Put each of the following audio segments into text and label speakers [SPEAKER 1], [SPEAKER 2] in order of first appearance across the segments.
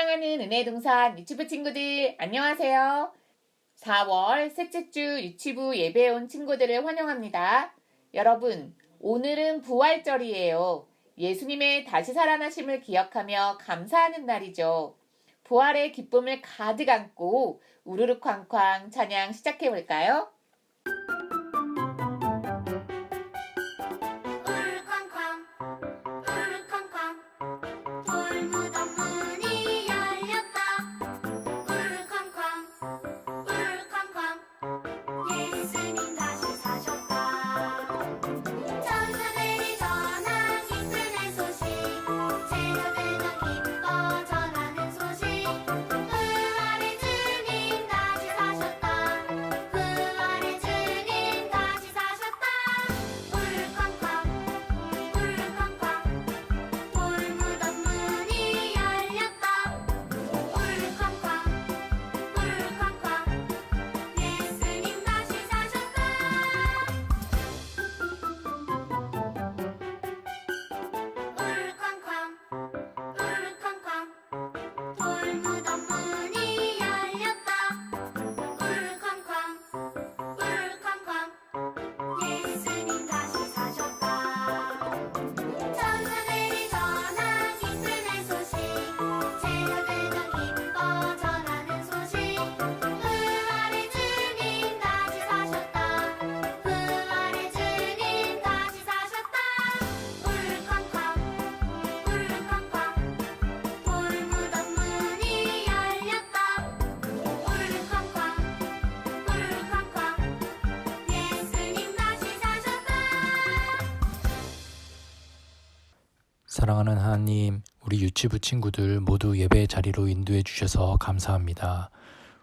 [SPEAKER 1] 사랑하는 은혜동산 유치부 친구들 안녕하세요. 4월 셋째 주 유치부 예배에 온 친구들을 환영합니다. 여러분, 오늘은 부활절이에요. 예수님의 다시 살아나심을 기억하며 감사하는 날이죠. 부활의 기쁨을 가득 안고 우르르 쾅쾅 찬양 시작해 볼까요?
[SPEAKER 2] 사랑하는 하나님, 우리 유치부 친구들 모두 예배의 자리로 인도해 주셔서 감사합니다.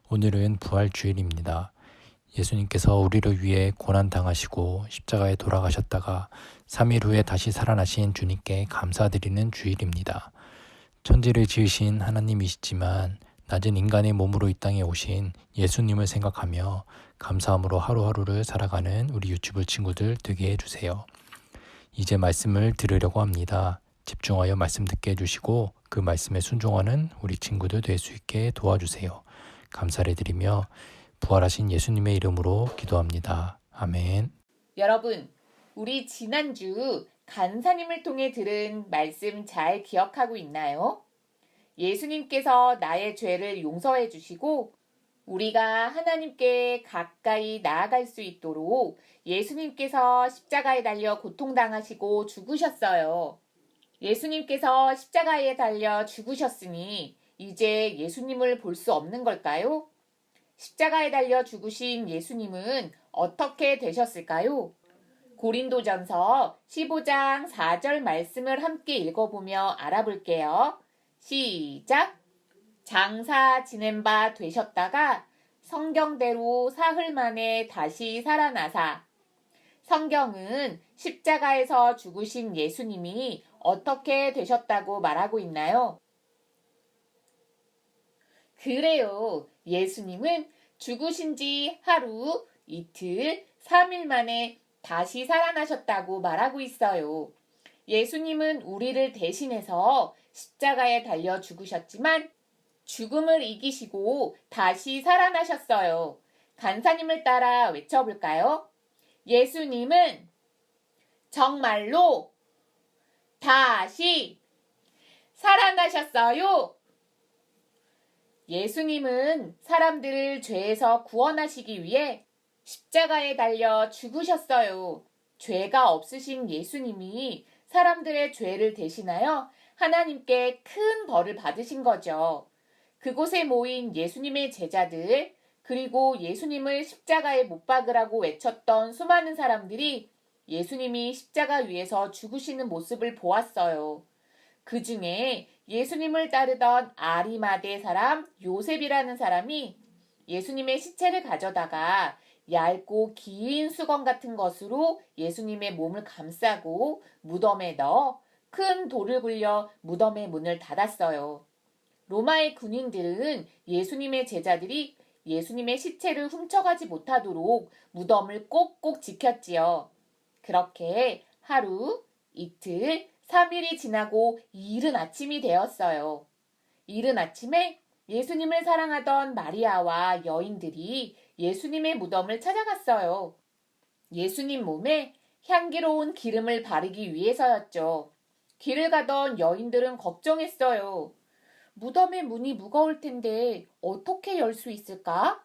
[SPEAKER 2] 오늘은 부활주일입니다. 예수님께서 우리를 위해 고난당하시고 십자가에 돌아가셨다가 3일 후에 다시 살아나신 주님께 감사드리는 주일입니다. 천지를 지으신 하나님이시지만 낮은 인간의 몸으로 이 땅에 오신 예수님을 생각하며 감사함으로 하루하루를 살아가는 우리 유치부 친구들 되게 해주세요. 이제 말씀을 들으려고 합니다. 집중하여 말씀 듣게 해주시고 그 말씀에 순종하는 우리 친구들 될 수 있게 도와주세요. 감사를 드리며 부활하신 예수님의 이름으로 기도합니다. 아멘.
[SPEAKER 1] 여러분, 우리 지난주 간사님을 통해 들은 말씀 잘 기억하고 있나요? 예수님께서 나의 죄를 용서해 주시고 우리가 하나님께 가까이 나아갈 수 있도록 예수님께서 십자가에 달려 고통당하시고 죽으셨어요. 예수님께서 십자가에 달려 죽으셨으니 이제 예수님을 볼 수 없는 걸까요? 십자가에 달려 죽으신 예수님은 어떻게 되셨을까요? 고린도전서 15장 4절 말씀을 함께 읽어보며 알아볼게요. 시작! 장사 지낸 바 되셨다가 성경대로 사흘 만에 다시 살아나사. 성경은 십자가에서 죽으신 예수님이 어떻게 되셨다고 말하고 있나요? 그래요. 예수님은 죽으신 지 하루, 이틀, 3일 만에 다시 살아나셨다고 말하고 있어요. 예수님은 우리를 대신해서 십자가에 달려 죽으셨지만 죽음을 이기시고 다시 살아나셨어요. 간사님을 따라 외쳐볼까요? 예수님은 정말로 다시 살아나셨어요. 예수님은 사람들을 죄에서 구원하시기 위해 십자가에 달려 죽으셨어요. 죄가 없으신 예수님이 사람들의 죄를 대신하여 하나님께 큰 벌을 받으신 거죠. 그곳에 모인 예수님의 제자들, 그리고 예수님을 십자가에 못 박으라고 외쳤던 수많은 사람들이 예수님이 십자가 위에서 죽으시는 모습을 보았어요. 그 중에 예수님을 따르던 아리마대 사람 요셉이라는 사람이 예수님의 시체를 가져다가 얇고 긴 수건 같은 것으로 예수님의 몸을 감싸고 무덤에 넣어 큰 돌을 굴려 무덤의 문을 닫았어요. 로마의 군인들은 예수님의 제자들이 예수님의 시체를 훔쳐가지 못하도록 무덤을 꼭꼭 지켰지요. 그렇게 하루, 이틀, 3일이 지나고 이른 아침이 되었어요. 이른 아침에 예수님을 사랑하던 마리아와 여인들이 예수님의 무덤을 찾아갔어요. 예수님 몸에 향기로운 기름을 바르기 위해서였죠. 길을 가던 여인들은 걱정했어요. 무덤의 문이 무거울 텐데 어떻게 열 수 있을까?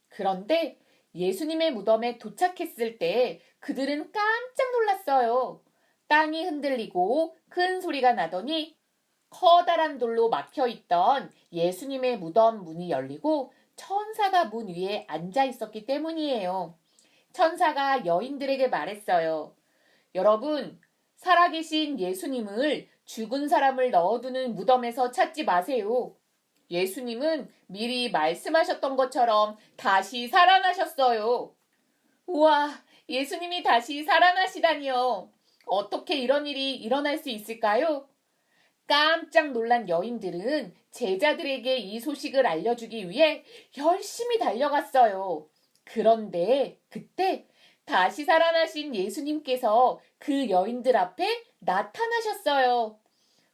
[SPEAKER 1] 그런데 예수님의 무덤에 도착했을 때 그들은 깜짝 놀랐어요. 땅이 흔들리고 큰 소리가 나더니 커다란 돌로 막혀 있던 예수님의 무덤 문이 열리고 천사가 문 위에 앉아 있었기 때문이에요. 천사가 여인들에게 말했어요. 여러분, 살아계신 예수님을 죽은 사람을 넣어두는 무덤에서 찾지 마세요. 예수님은 미리 말씀하셨던 것처럼 다시 살아나셨어요. 우와, 예수님이 다시 살아나시다니요. 어떻게 이런 일이 일어날 수 있을까요? 깜짝 놀란 여인들은 제자들에게 이 소식을 알려주기 위해 열심히 달려갔어요. 그런데 그때 다시 살아나신 예수님께서 그 여인들 앞에 나타나셨어요.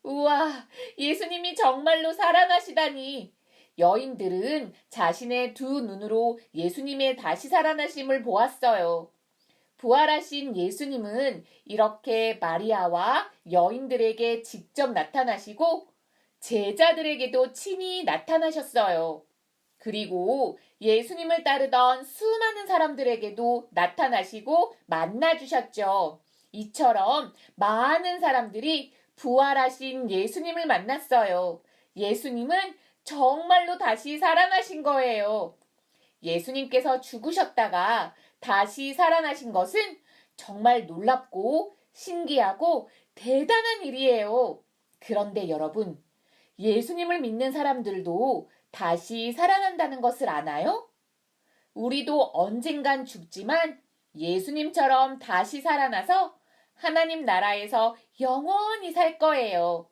[SPEAKER 1] 우와, 예수님이 정말로 살아나시다니. 여인들은 자신의 두 눈으로 예수님의 다시 살아나심을 보았어요. 부활하신 예수님은 이렇게 마리아와 여인들에게 직접 나타나시고 제자들에게도 친히 나타나셨어요. 그리고 예수님을 따르던 수많은 사람들에게도 나타나시고 만나주셨죠. 이처럼 많은 사람들이 부활하신 예수님을 만났어요. 예수님은 정말로 다시 살아나신 거예요. 예수님께서 죽으셨다가 다시 살아나신 것은 정말 놀랍고 신기하고 대단한 일이에요. 그런데 여러분, 예수님을 믿는 사람들도 다시 살아난다는 것을 아나요? 우리도 언젠간 죽지만 예수님처럼 다시 살아나서 하나님 나라에서 영원히 살 거예요.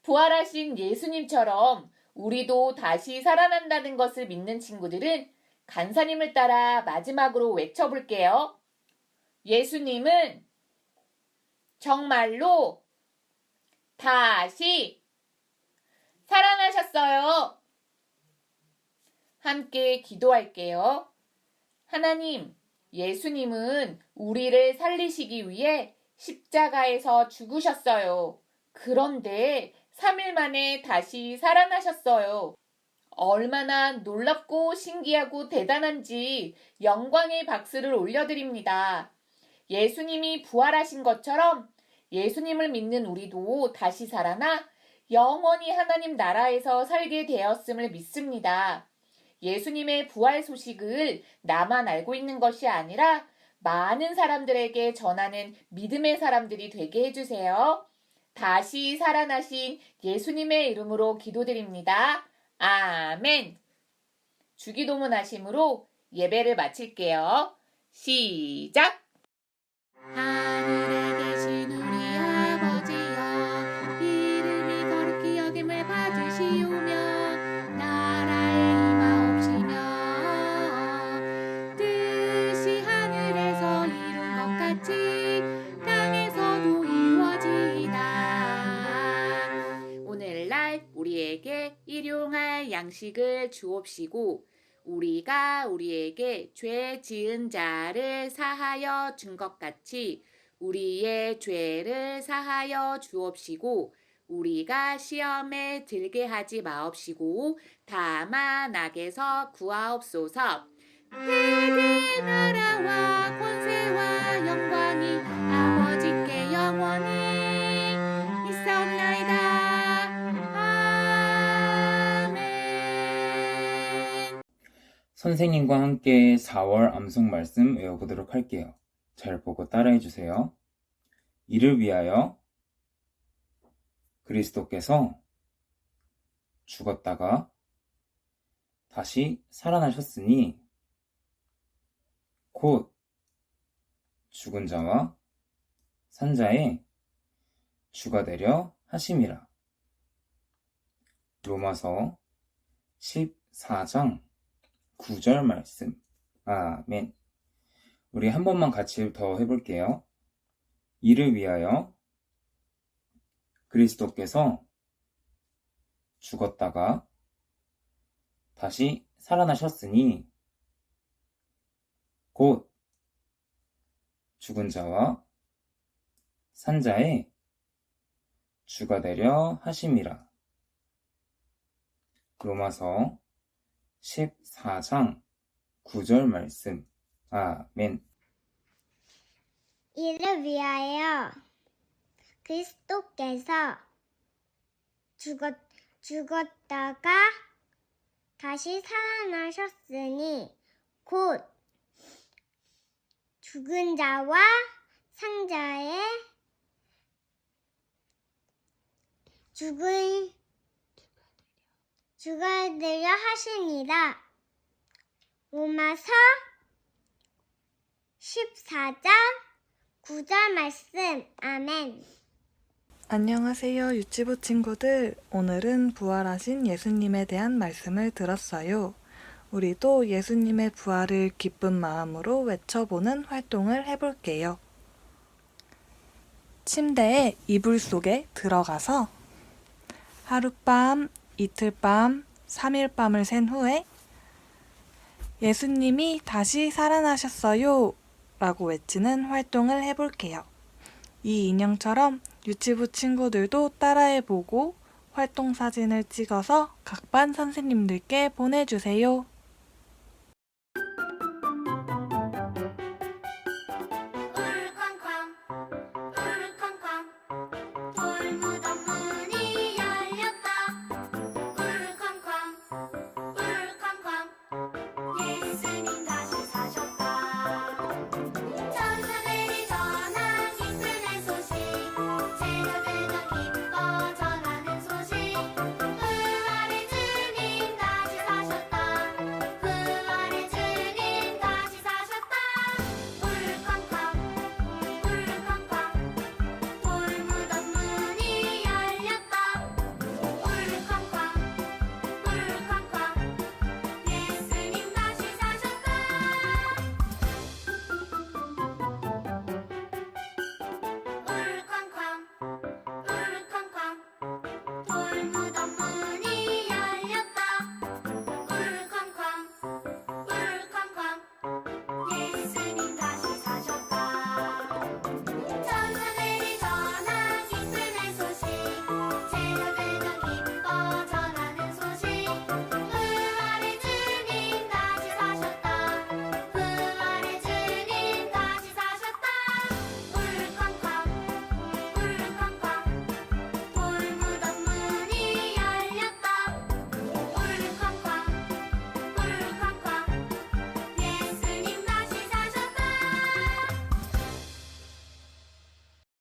[SPEAKER 1] 부활하신 예수님처럼 우리도 다시 살아난다는 것을 믿는 친구들은 간사님을 따라 마지막으로 외쳐볼게요. 예수님은 정말로 다시 살아나셨어요. 함께 기도할게요. 하나님, 예수님은 우리를 살리시기 위해 십자가에서 죽으셨어요. 그런데 3일 만에 다시 살아나셨어요. 얼마나 놀랍고 신기하고 대단한지 영광의 박수를 올려드립니다. 예수님이 부활하신 것처럼 예수님을 믿는 우리도 다시 살아나 영원히 하나님 나라에서 살게 되었음을 믿습니다. 예수님의 부활 소식을 나만 알고 있는 것이 아니라 많은 사람들에게 전하는 믿음의 사람들이 되게 해주세요. 다시 살아나신 예수님의 이름으로 기도드립니다. 아멘. 주기도문 하심으로 예배를 마칠게요. 시작!
[SPEAKER 3] 하늘에 계신 우리 아버지여, 이름이 거룩히 여김을 받으시오며 나라의 임하옵시며 뜻이 하늘에서 이룬 것 같이 땅에서도 이루어지이다. 오늘날 우리에게 일용할 양식을 주옵시고 우리가 우리에게 죄 지은 자를 사하여 준 것 같이 우리의 죄를 사하여 주옵시고 우리가 시험에 들게 하지 마옵시고 다만 악에서 구하옵소서. 대개 나라와 권세와 영광이 아버지께 영원히 있사옵나이다.
[SPEAKER 4] 선생님과 함께 4월 암송 말씀 외워보도록 할게요. 잘 보고 따라해 주세요. 이를 위하여 그리스도께서 죽었다가 다시 살아나셨으니 곧 죽은 자와 산 자의 주가 되려 하심이라. 로마서 14장 9절 말씀. 아멘. 우리 한 번만 같이 더 해볼게요. 이를 위하여 그리스도께서 죽었다가 다시 살아나셨으니 곧 죽은 자와 산 자의 주가 되려 하심이라. 로마서 14장 9절 말씀. 아멘.
[SPEAKER 5] 이를 위하여 그리스도께서 죽었다가 다시 살아나셨으니 곧 죽은 자와 상자의 주가 되려 하시니라. 로마서 14장 9절 말씀. 아멘.
[SPEAKER 6] 안녕하세요, 유치부 친구들. 오늘은 부활하신 예수님에 대한 말씀을 들었어요. 우리도 예수님의 부활을 기쁜 마음으로 외쳐보는 활동을 해볼게요. 침대에 이불 속에 들어가서 하룻밤, 이틀밤, 3일밤을 샌 후에 예수님이 다시 살아나셨어요 라고 외치는 활동을 해볼게요. 이 인형처럼 유치부 친구들도 따라해보고 활동 사진을 찍어서 각 반 선생님들께 보내주세요.